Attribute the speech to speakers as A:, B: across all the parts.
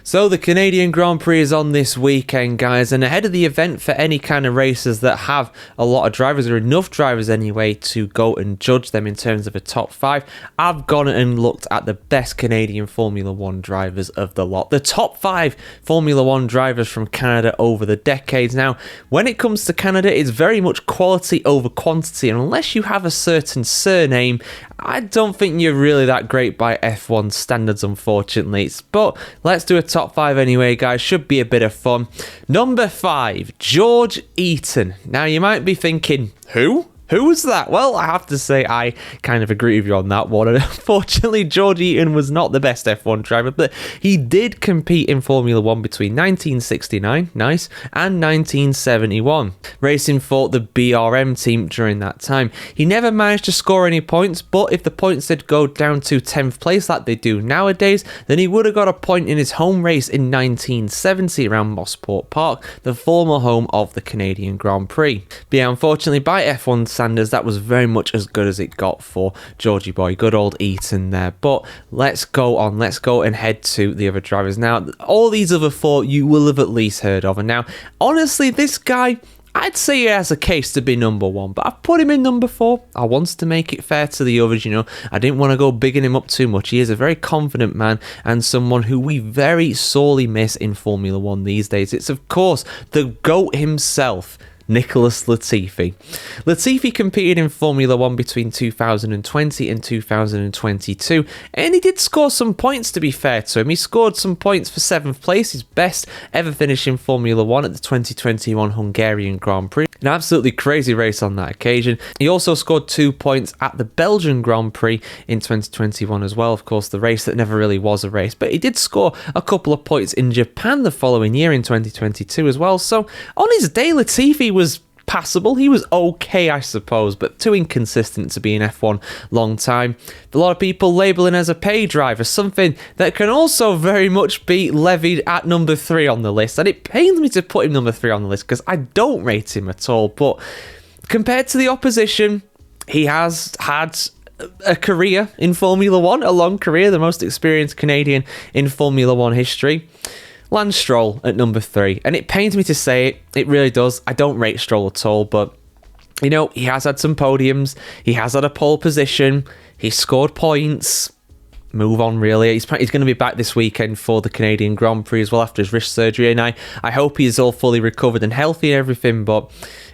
A: So the Canadian Grand Prix is on this weekend, guys, and ahead of the event for any kind of races that have a lot of drivers, or enough drivers anyway, to go and judge them in terms of a top 5, I've gone and looked at the best Canadian Formula 1 drivers of the lot. The top 5 Formula 1 drivers from Canada over the decades. Now, when it comes to Canada, it's very much quality over quantity, and unless you have a certain surname, I don't think you're really that great by F1 standards, unfortunately. But let's do a top 5 anyway, guys. Should be a bit of fun. Number 5, George Eaton. Now, you might be thinking, who? Who was that? Well, I have to say I kind of agree with you on that one. And unfortunately, George Eaton was not the best F1 driver, but he did compete in Formula 1 between 1969, nice, and 1971, racing for the BRM team during that time. He never managed to score any points, but if the points did go down to 10th place like they do nowadays, then he would have got a point in his home race in 1970 around Mosport Park, the former home of the Canadian Grand Prix. But yeah, unfortunately, by F1 standards, that was very much as good as it got for Georgie boy, good old Eaton there. But let's go and head to the other drivers. Now, all these other 4 you will have at least heard of, and now honestly, this guy, I'd say he has a case to be number 1, but I've put him in number 4. I wanted to make it fair to the others, I didn't want to go bigging him up too much. He is a very confident man and someone who we very sorely miss in Formula 1 these days. It's, of course, the GOAT himself, Nicholas Latifi. Latifi competed in Formula 1 between 2020 and 2022, and he did score some points, to be fair to him. He scored some points for 7th place, his best ever finish in Formula 1 at the 2021 Hungarian Grand Prix. An absolutely crazy race on that occasion. He also scored 2 points at the Belgian Grand Prix in 2021 as well, of course, the race that never really was a race, but he did score a couple of points in Japan the following year in 2022 as well. So on his day, Latifi was passable. He was okay, I suppose, but too inconsistent to be in F1 long time. A lot of people labelling as a pay driver, something that can also very much be levied at number 3 on the list, and it pains me to put him number 3 on the list because I don't rate him at all, but compared to the opposition, he has had a career in Formula 1, a long career, the most experienced Canadian in Formula 1 history. Lance Stroll at number 3, and it pains me to say it, it really does. I don't rate Stroll at all, but he has had some podiums, he has had a pole position, he scored points. Move on, really. He's going to be back this weekend for the Canadian Grand Prix as well after his wrist surgery, and I hope he's all fully recovered and healthy and everything, but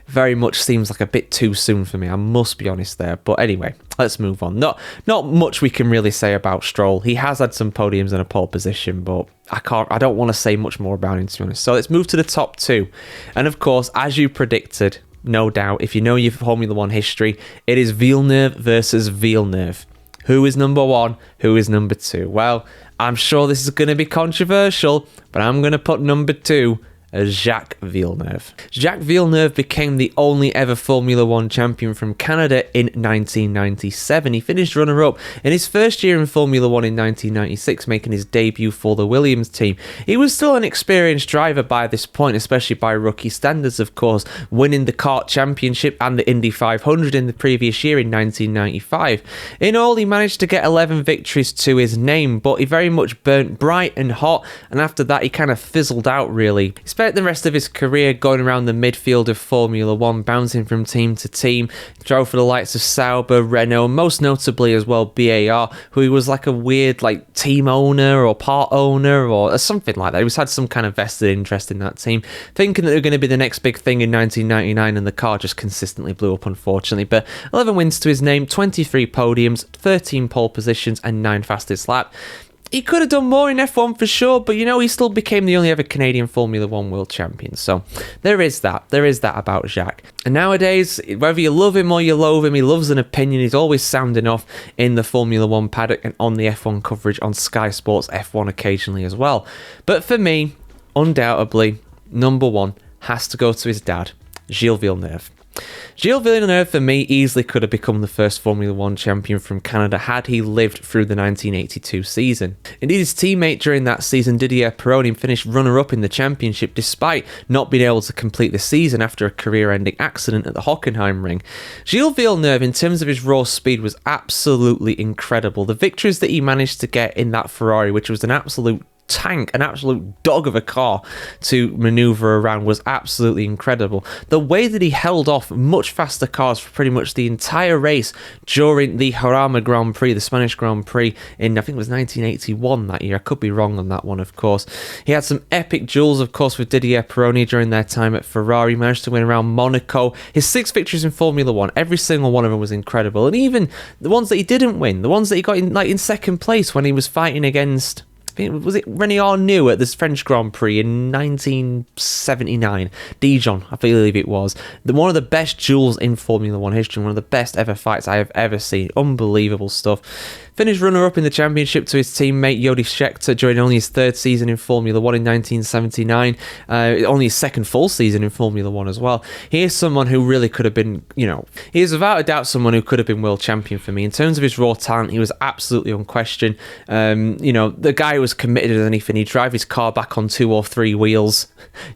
A: very much seems like a bit too soon for me, I must be honest there. But anyway, let's move on. Not much we can really say about Stroll. He has had some podiums and a pole position, but I don't want to say much more about him, to be honest. So let's move to the top 2. And of course, as you predicted, no doubt, if you know your Formula 1 history, it is Villeneuve versus Villeneuve. Who is number 1? Who is number 2? Well, I'm sure this is going to be controversial, but I'm going to put number 2 as Jacques Villeneuve. Jacques Villeneuve became the only ever Formula 1 champion from Canada in 1997. He finished runner-up in his first year in Formula 1 in 1996, making his debut for the Williams team. He was still an experienced driver by this point, especially by rookie standards, of course, winning the kart championship and the Indy 500 in the previous year in 1995. In all, he managed to get 11 victories to his name, but he very much burnt bright and hot, and after that he kind of fizzled out, really. He spent the rest of his career going around the midfield of Formula 1, bouncing from team to team, drove for the likes of Sauber, Renault, most notably as well BAR, who he was like a weird team owner or part owner or something like that. He was had some kind of vested interest in that team, thinking that they were going to be the next big thing in 1999, and the car just consistently blew up, unfortunately. But 11 wins to his name, 23 podiums, 13 pole positions and 9 fastest lap. He could have done more in F1 for sure, but he still became the only ever Canadian Formula 1 world champion. So there is that about Jacques. And nowadays, whether you love him or you loathe him, he loves an opinion. He's always sounding off in the Formula 1 paddock and on the F1 coverage on Sky Sports F1 occasionally as well. But for me, undoubtedly, number 1 has to go to his dad, Gilles Villeneuve. Gilles Villeneuve, for me, easily could have become the first Formula 1 champion from Canada had he lived through the 1982 season. Indeed, his teammate during that season, Didier Pironi, finished runner-up in the championship despite not being able to complete the season after a career-ending accident at the Hockenheimring. Gilles Villeneuve, in terms of his raw speed, was absolutely incredible. The victories that he managed to get in that Ferrari, which was an absolute tank, an absolute dog of a car to maneuver around, was absolutely incredible. The way that he held off much faster cars for pretty much the entire race during the Jarama Grand Prix, the Spanish Grand Prix in, I think it was 1981 that year. I could be wrong on that one, of course. He had some epic duels, of course, with Didier Pironi during their time at Ferrari. He managed to win around Monaco. His 6 victories in Formula 1, every single one of them was incredible. And even the ones that he didn't win, the ones that he got in second place when he was fighting against, was it René Arnoux at this French Grand Prix in 1979? Dijon, I believe it was. One of the best duels in Formula 1 history, one of the best ever fights I have ever seen. Unbelievable stuff. Finished runner-up in the championship to his teammate Jody Scheckter during only his 3rd season in Formula 1 in 1979. Only his 2nd full season in Formula 1 as well. He is someone who really could have been, he is without a doubt someone who could have been world champion for me. In terms of his raw talent, he was absolutely unquestioned. The guy was committed as anything. He'd drive his car back on 2 or 3 wheels,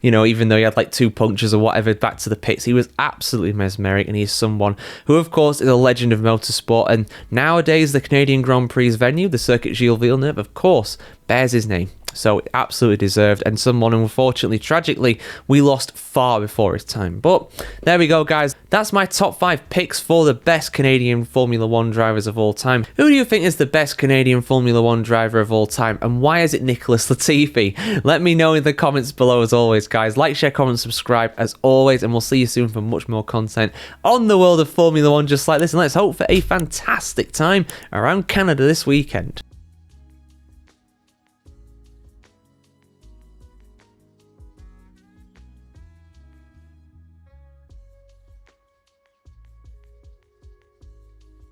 A: even though he had like 2 punctures or whatever, back to the pits. He was absolutely mesmeric, and he's someone who, of course, is a legend of motorsport. And nowadays, the Canadian Grand Prix venue, the Circuit Gilles Villeneuve, of course, bears his name. So absolutely deserved, and someone who, unfortunately, tragically, we lost far before his time. But there we go, guys. That's my top 5 picks for the best Canadian Formula 1 drivers of all time. Who do you think is the best Canadian Formula 1 driver of all time, and why is it Nicholas Latifi? Let me know in the comments below, as always, guys. Like, share, comment, subscribe, as always, and we'll see you soon for much more content on the world of Formula 1 just like this. And let's hope for a fantastic time around Canada this weekend.